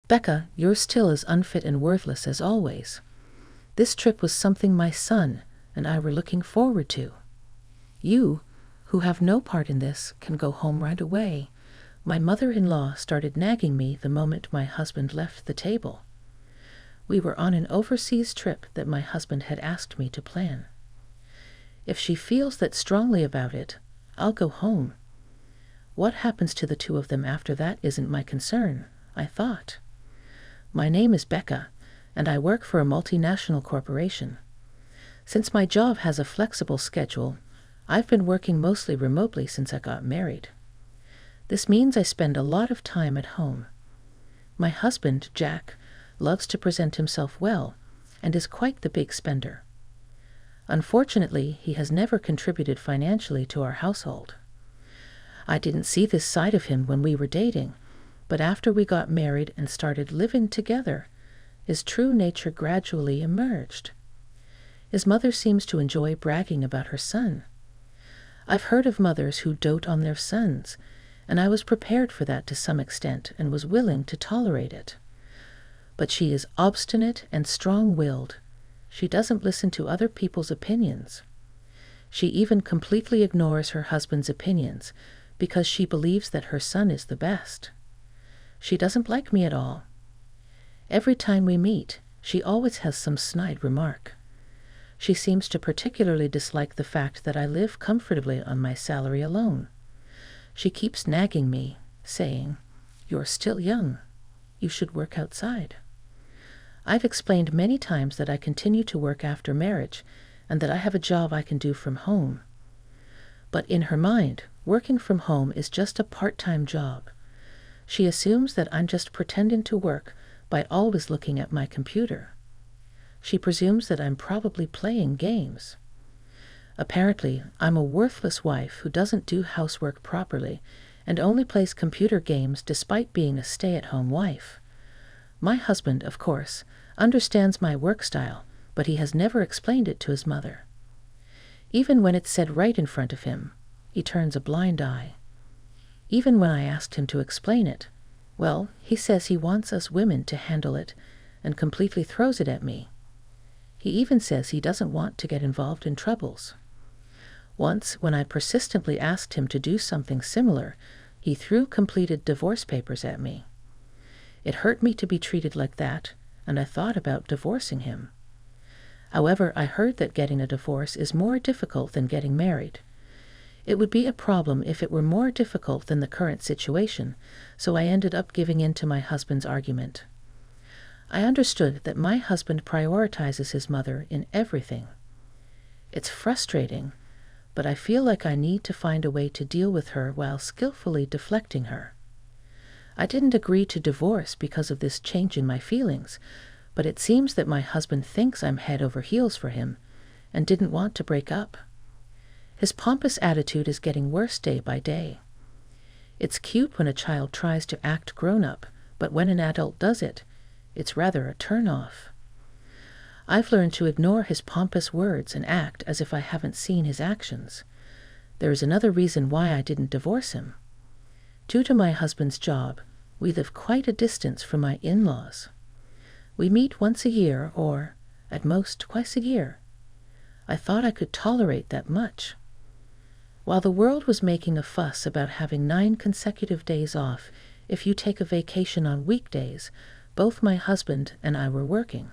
Becca, you're still as unfit and worthless as always. This trip was something my son and I were looking forward to. You, who have no part in this, can go home right away. My mother-in-law started nagging me the moment my husband left the table. We were on an overseas trip that my husband had asked me to plan. If she feels that strongly about it, I'll go home. What happens to the two of them after that isn't my concern, I thought. My name is Becca, and I work for a multinational corporation. Since my job has a flexible schedule, I've been working mostly remotely since I got married. This means I spend a lot of time at home. My husband, Jack, loves to present himself well and is quite the big spender. Unfortunately, he has never contributed financially to our household. I didn't see this side of him when we were dating, but after we got married and started living together, his true nature gradually emerged. His mother seems to enjoy bragging about her son. I've heard of mothers who dote on their sons, and I was prepared for that to some extent and was willing to tolerate it. But she is obstinate and strong-willed. She doesn't listen to other people's opinions. She even completely ignores her husband's opinions because she believes that her son is the best. She doesn't like me at all. Every time we meet, she always has some snide remark. She seems to particularly dislike the fact that I live comfortably on my salary alone. She keeps nagging me, saying, "You're still young. You should work outside." I've explained many times that I continue to work after marriage and that I have a job I can do from home. But in her mind, working from home is just a part-time job. She assumes that I'm just pretending to work by always looking at my computer. She presumes that I'm probably playing games. Apparently, I'm a worthless wife who doesn't do housework properly and only plays computer games despite being a stay-at-home wife. My husband, of course, understands my work style, but he has never explained it to his mother. Even when it's said right in front of him, he turns a blind eye. Even when I asked him to explain it, well, he says he wants us women to handle it and completely throws it at me. He even says he doesn't want to get involved in troubles. Once, when I persistently asked him to do something similar, he threw completed divorce papers at me. It hurt me to be treated like that, and I thought about divorcing him. However, I heard that getting a divorce is more difficult than getting married. It would be a problem if it were more difficult than the current situation, so I ended up giving in to my husband's argument. I understood that my husband prioritizes his mother in everything. It's frustrating, but I feel like I need to find a way to deal with her while skillfully deflecting her. I didn't agree to divorce because of this change in my feelings, but it seems that my husband thinks I'm head over heels for him and didn't want to break up. His pompous attitude is getting worse day by day. It's cute when a child tries to act grown-up, but when an adult does it, it's rather a turn-off. I've learned to ignore his pompous words and act as if I haven't seen his actions. There is another reason why I didn't divorce him. Due to my husband's job, we live quite a distance from my in-laws. We meet once a year, or, at most, twice a year. I thought I could tolerate that much. While the world was making a fuss about having 9 consecutive days off if you take a vacation on weekdays, both my husband and I were working.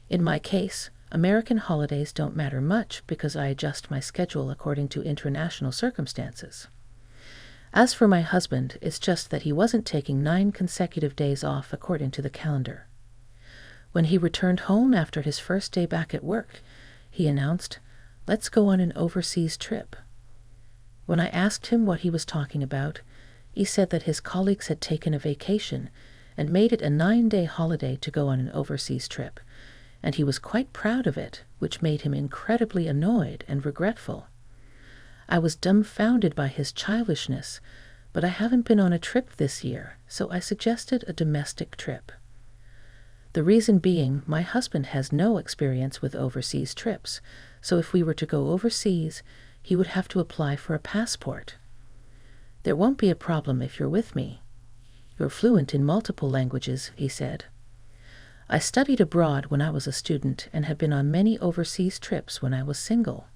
In my case, American holidays don't matter much because I adjust my schedule according to international circumstances. As for my husband, it's just that he wasn't taking 9 consecutive days off according to the calendar. When he returned home after his first day back at work, he announced, "Let's go on an overseas trip." When I asked him what he was talking about, he said that his colleagues had taken a vacation and made it a 9-day holiday to go on an overseas trip, and he was quite proud of it, which made him incredibly annoyed and regretful. I was dumbfounded by his childishness, but I haven't been on a trip this year, so I suggested a domestic trip. The reason being, my husband has no experience with overseas trips, so if we were to go overseas, he would have to apply for a passport. There won't be a problem if you're with me. You're fluent in multiple languages, he said. I studied abroad when I was a student and had been on many overseas trips when I was single.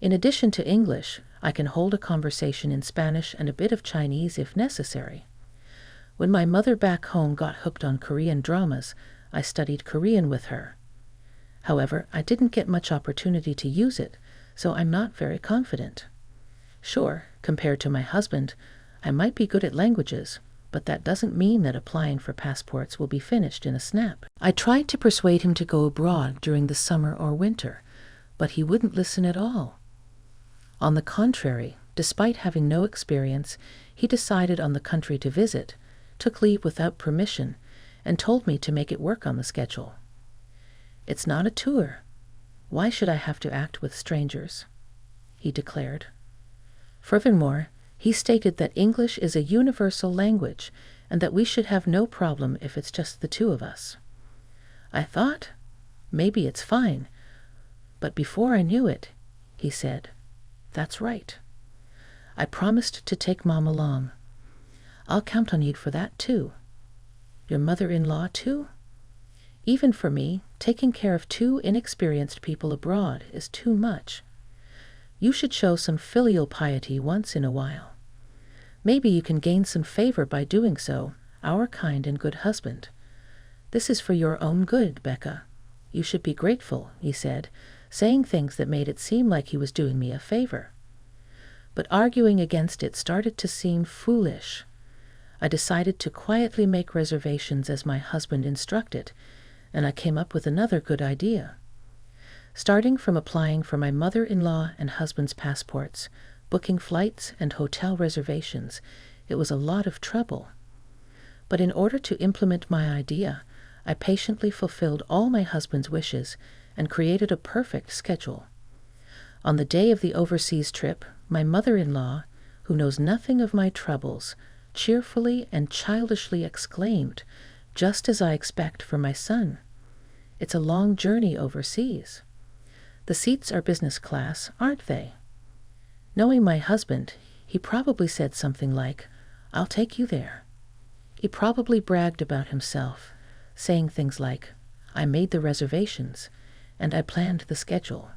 In addition to English, I can hold a conversation in Spanish and a bit of Chinese if necessary. When my mother back home got hooked on Korean dramas, I studied Korean with her. However, I didn't get much opportunity to use it, so I'm not very confident. Sure, compared to my husband, I might be good at languages, but that doesn't mean that applying for passports will be finished in a snap. I tried to persuade him to go abroad during the summer or winter, but he wouldn't listen at all. On the contrary, despite having no experience, he decided on the country to visit, took leave without permission, and told me to make it work on the schedule. It's not a tour. Why should I have to act with strangers? He declared. Furthermore, he stated that English is a universal language and that we should have no problem if it's just the two of us. I thought, maybe it's fine, but before I knew it, he said, "That's right. I promised to take Mom along. I'll count on you for that too. Your mother-in-law too? Even for me, taking care of two inexperienced people abroad is too much. You should show some filial piety once in a while. Maybe you can gain some favor by doing so, our kind and good husband. This is for your own good, Becca. You should be grateful," he said, saying things that made it seem like he was doing me a favor. But arguing against it started to seem foolish. I decided to quietly make reservations as my husband instructed, and I came up with another good idea. Starting from applying for my mother-in-law and husband's passports, booking flights and hotel reservations, it was a lot of trouble. But in order to implement my idea, I patiently fulfilled all my husband's wishes and created a perfect schedule. On the day of the overseas trip, my mother-in-law, who knows nothing of my troubles, cheerfully and childishly exclaimed, just as I expect for my son, "It's a long journey overseas. The seats are business class, aren't they?" Knowing my husband, he probably said something like, "I'll take you there." He probably bragged about himself, saying things like, "I made the reservations, and I planned the schedule."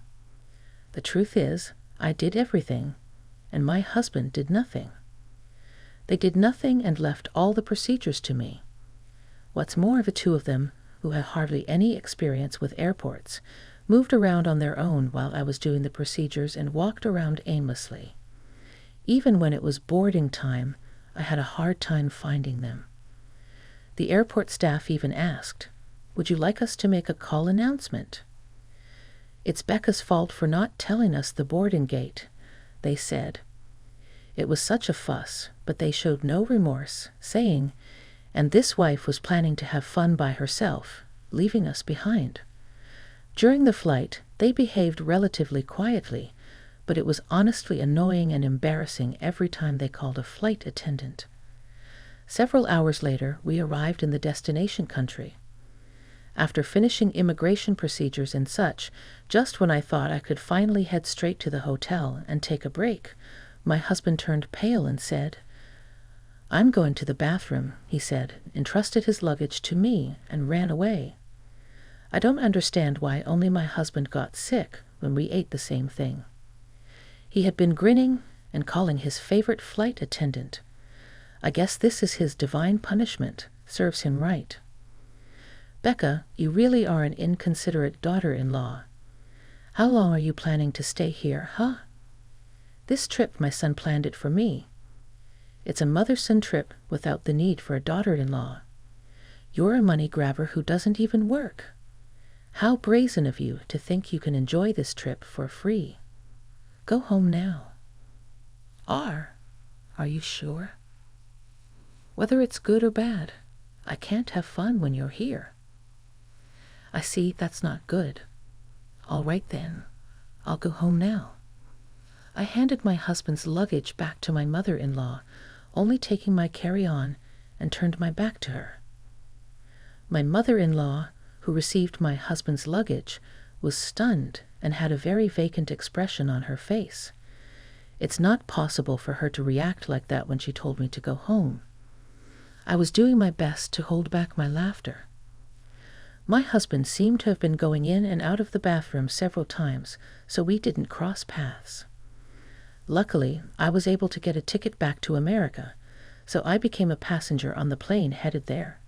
The truth is, I did everything, and my husband did nothing. They did nothing and left all the procedures to me. What's more, the two of them, who had hardly any experience with airports, moved around on their own while I was doing the procedures and walked around aimlessly. Even when it was boarding time, I had a hard time finding them. The airport staff even asked, "Would you like us to make a call announcement?" "It's Becca's fault for not telling us the boarding gate," they said. It was such a fuss, but they showed no remorse, saying, "And this wife was planning to have fun by herself, leaving us behind." During the flight, they behaved relatively quietly, but it was honestly annoying and embarrassing every time they called a flight attendant. Several hours later, we arrived in the destination country. After finishing immigration procedures and such, just when I thought I could finally head straight to the hotel and take a break, my husband turned pale and said, "I'm going to the bathroom," he said, entrusted his luggage to me, and ran away. I don't understand why only my husband got sick when we ate the same thing. He had been grinning and calling his favorite flight attendant. I guess this is his divine punishment, serves him right. Becca, you really are an inconsiderate daughter-in-law. How long are you planning to stay here, huh? This trip, my son planned it for me. It's a mother-son trip without the need for a daughter-in-law. You're a money grabber who doesn't even work. How brazen of you to think you can enjoy this trip for free. Go home now. Are you sure? Whether it's good or bad, I can't have fun when you're here. I see that's not good. All right then, I'll go home now. I handed my husband's luggage back to my mother-in-law, only taking my carry-on, and turned my back to her. My mother-in-law, who received my husband's luggage, was stunned and had a very vacant expression on her face. It's not possible for her to react like that when she told me to go home. I was doing my best to hold back my laughter. My husband seemed to have been going in and out of the bathroom several times, so we didn't cross paths. Luckily, I was able to get a ticket back to America, so I became a passenger on the plane headed there.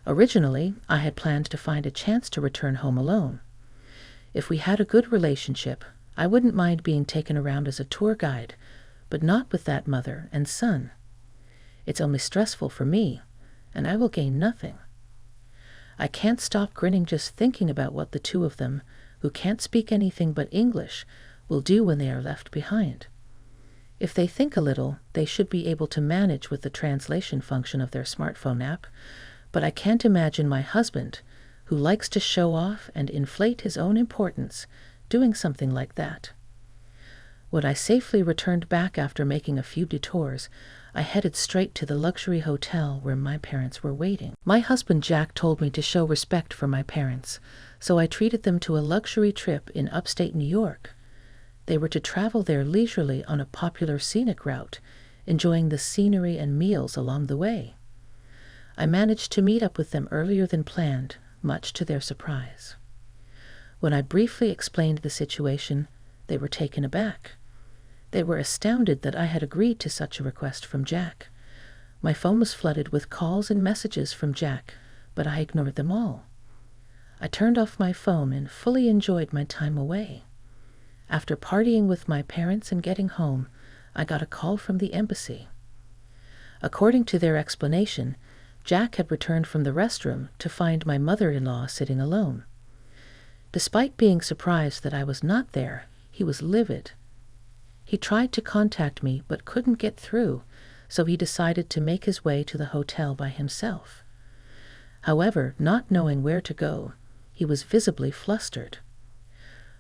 Originally, I had planned to find a chance to return home alone. If we had a good relationship, I wouldn't mind being taken around as a tour guide, but not with that mother and son. It's only stressful for me, and I will gain nothing. I can't stop grinning just thinking about what the two of them, who can't speak anything but English, will do when they are left behind. If they think a little, they should be able to manage with the translation function of their smartphone app, but I can't imagine my husband, who likes to show off and inflate his own importance, doing something like that. When I safely returned back after making a few detours, I headed straight to the luxury hotel where my parents were waiting. My husband Jack told me to show respect for my parents, so I treated them to a luxury trip in upstate New York. They were to travel there leisurely on a popular scenic route, enjoying the scenery and meals along the way. I managed to meet up with them earlier than planned, much to their surprise. When I briefly explained the situation, they were taken aback. They were astounded that I had agreed to such a request from Jack. My phone was flooded with calls and messages from Jack, but I ignored them all. I turned off my phone and fully enjoyed my time away. After partying with my parents and getting home, I got a call from the embassy. According to their explanation, Jack had returned from the restroom to find my mother-in-law sitting alone. Despite being surprised that I was not there, he was livid. He tried to contact me but couldn't get through, so he decided to make his way to the hotel by himself. However, not knowing where to go, he was visibly flustered.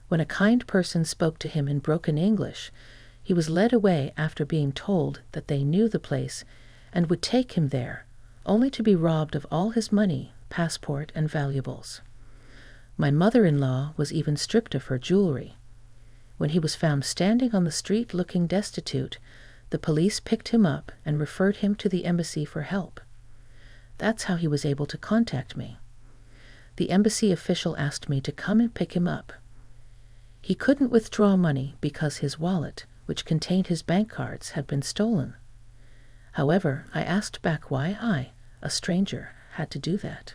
When a kind person spoke to him in broken English, he was led away after being told that they knew the place and would take him there, only to be robbed of all his money, passport, and valuables. My mother-in-law was even stripped of her jewelry. When he was found standing on the street looking destitute, the police picked him up and referred him to the embassy for help. That's how he was able to contact me. The embassy official asked me to come and pick him up. He couldn't withdraw money because his wallet, which contained his bank cards, had been stolen. However, I asked back why I, a stranger, had to do that.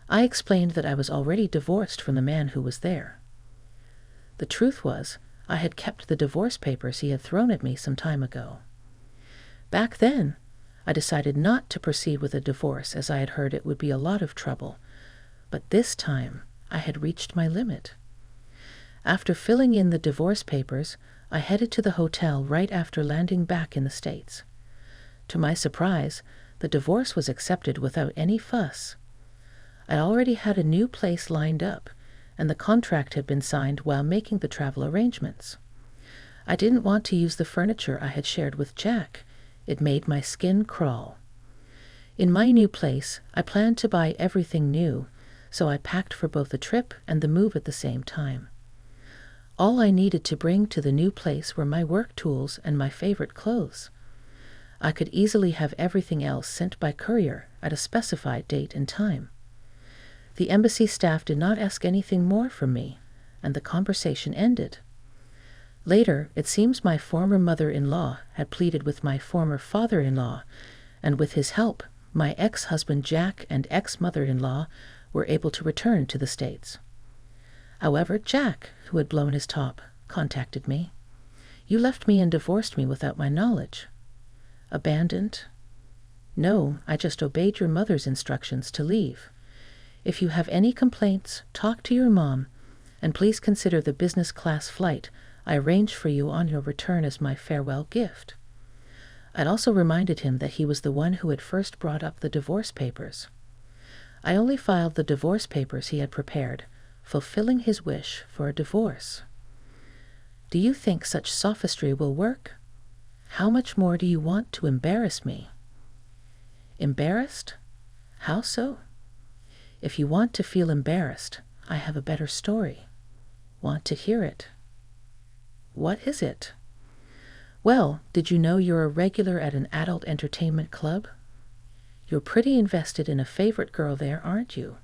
I explained that I was already divorced from the man who was there. The truth was, I had kept the divorce papers he had thrown at me some time ago. Back then, I decided not to proceed with a divorce as I had heard it would be a lot of trouble, but this time I had reached my limit. After filling in the divorce papers, I headed to the hotel right after landing back in the States. To my surprise, the divorce was accepted without any fuss. I already had a new place lined up, and the contract had been signed while making the travel arrangements. I didn't want to use the furniture I had shared with Jack. It made my skin crawl. In my new place, I planned to buy everything new, so I packed for both the trip and the move at the same time. All I needed to bring to the new place were my work tools and my favorite clothes. I could easily have everything else sent by courier at a specified date and time. The embassy staff did not ask anything more from me, and the conversation ended. Later, it seems my former mother-in-law had pleaded with my former father-in-law, and with his help, my ex-husband Jack and ex-mother-in-law were able to return to the States. However, Jack, who had blown his top, contacted me. "You left me and divorced me without my knowledge." "Abandoned?" "No, I just obeyed your mother's instructions to leave. If you have any complaints, talk to your mom, and please consider the business class flight I arranged for you on your return as my farewell gift." I'd also reminded him that he was the one who had first brought up the divorce papers. I only filed the divorce papers he had prepared, fulfilling his wish for a divorce. Do you think such sophistry will work? How much more do you want to embarrass me? Embarrassed? How so? If you want to feel embarrassed, I have a better story. Want to hear it? What is it? Well, did you know you're a regular at an adult entertainment club? You're pretty invested in a favorite girl there, aren't you?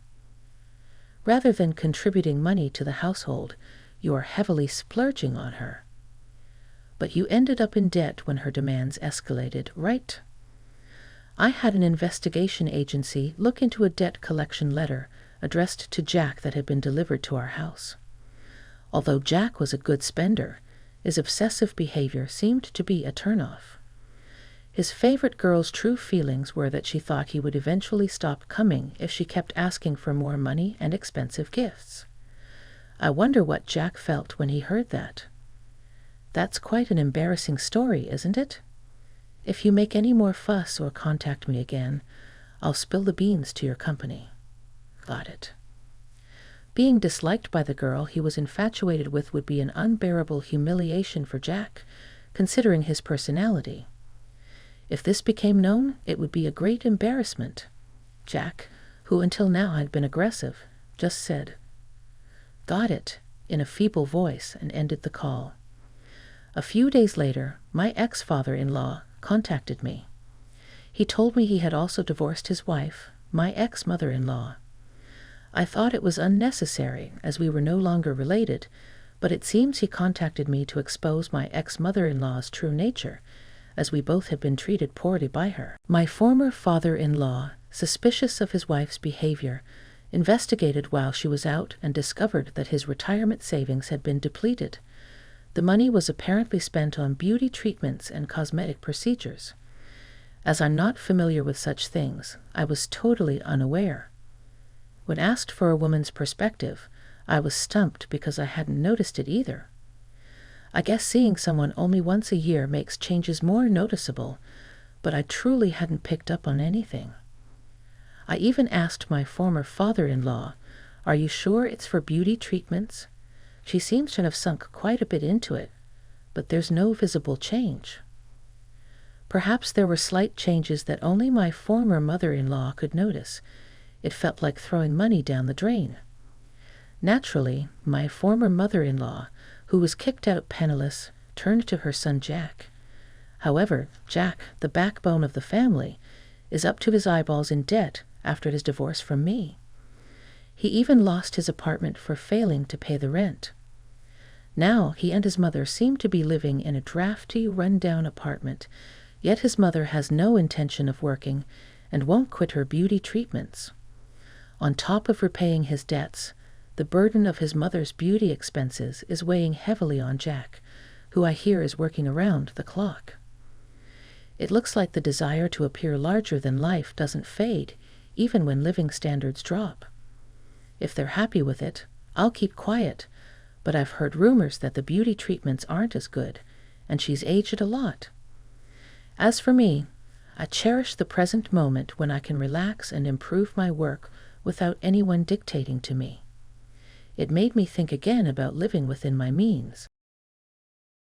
Rather than contributing money to the household, you are heavily splurging on her. But you ended up in debt when her demands escalated, right? I had an investigation agency look into a debt collection letter addressed to Jack that had been delivered to our house. Although Jack was a good spender, his obsessive behavior seemed to be a turnoff. His favorite girl's true feelings were that she thought he would eventually stop coming if she kept asking for more money and expensive gifts. I wonder what Jack felt when he heard that. That's quite an embarrassing story, isn't it? If you make any more fuss or contact me again, I'll spill the beans to your company. Got it. Being disliked by the girl he was infatuated with would be an unbearable humiliation for Jack, considering his personality. If this became known, it would be a great embarrassment. Jack, who until now had been aggressive, just said, "Got it," in a feeble voice and ended the call. A few days later, my ex-father-in-law contacted me. He told me he had also divorced his wife, my ex-mother-in-law. I thought it was unnecessary, as we were no longer related, but it seems he contacted me to expose my ex-mother-in-law's true nature, as we both had been treated poorly by her. My former father-in-law, suspicious of his wife's behavior, investigated while she was out and discovered that his retirement savings had been depleted. The money was apparently spent on beauty treatments and cosmetic procedures. As I'm not familiar with such things, I was totally unaware. When asked for a woman's perspective, I was stumped because I hadn't noticed it either. I guess seeing someone only once a year makes changes more noticeable, but I truly hadn't picked up on anything. I even asked my former father-in-law, "Are you sure it's for beauty treatments?" She seems to have sunk quite a bit into it, but there's no visible change. Perhaps there were slight changes that only my former mother-in-law could notice. It felt like throwing money down the drain. Naturally, my former mother-in-law, who was kicked out penniless, turned to her son Jack. However, Jack, the backbone of the family, is up to his eyeballs in debt after his divorce from me. He even lost his apartment for failing to pay the rent. Now he and his mother seem to be living in a drafty, run-down apartment, yet his mother has no intention of working and won't quit her beauty treatments. On top of repaying his debts, the burden of his mother's beauty expenses is weighing heavily on Jack, who I hear is working around the clock. It looks like the desire to appear larger than life doesn't fade, even when living standards drop. If they're happy with it, I'll keep quiet, but I've heard rumors that the beauty treatments aren't as good, and she's aged a lot. As for me, I cherish the present moment when I can relax and improve my work without anyone dictating to me. It made me think again about living within my means.